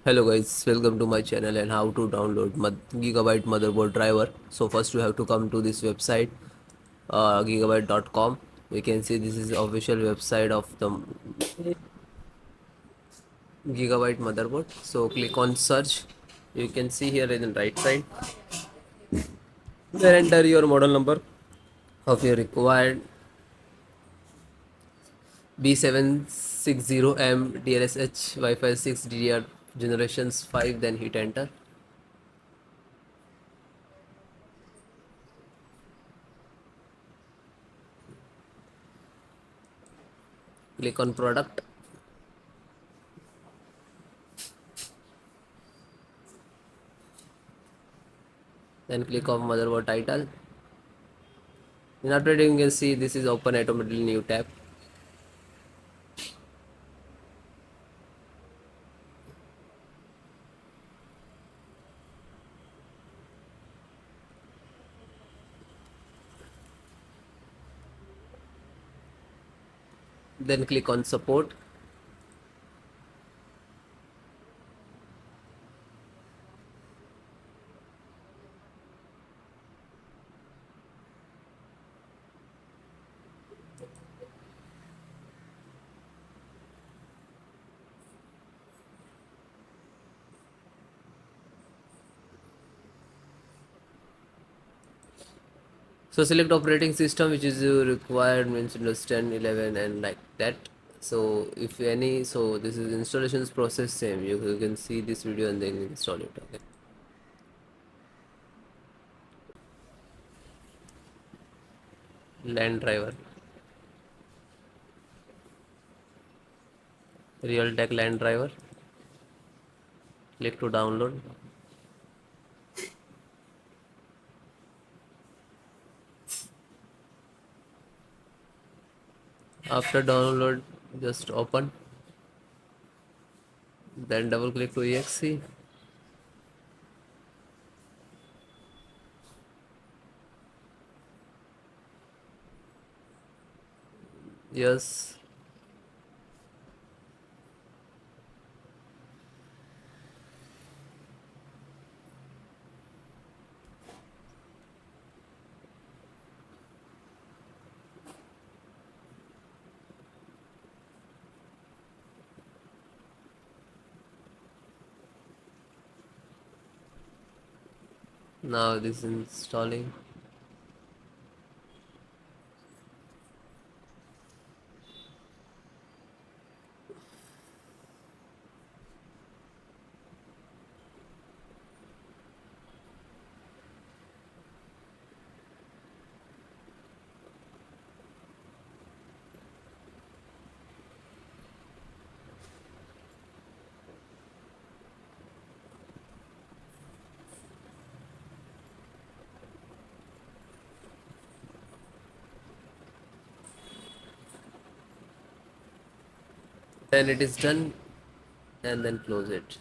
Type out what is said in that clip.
Hello guys, welcome to my channel and how to download Gigabyte motherboard driver. So first you have to come to this website gigabyte.com. You can see this is official website of the Gigabyte motherboard. So click on search. You can see here in the right side. Then enter your model number of your required B760M DLSH Wi-Fi 6 DDR generations 5. Then hit enter. Click on product. Then click on motherboard title. In updating, you can see this is open automatically new tab. Then click on support. So select operating system which is required, means Windows 10, 11 and like that. So if any, so this is installations process same. You can see this video and then install it. Okay. LAN driver, Realtek LAN driver. Click to download. After download, just open. Then double click to exe. Yes. Now this is installing. Then it is done and then close it.